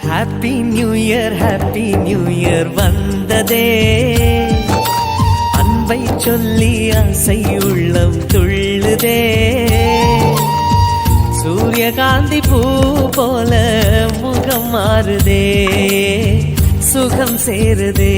Happy new year வந்ததே, அன்பை சொல்லி ஆசை உள்ளம் துள்ளுதே. சூரியகாந்தி பூ போல முகம் மாறுதே, சுகம் சேருதே.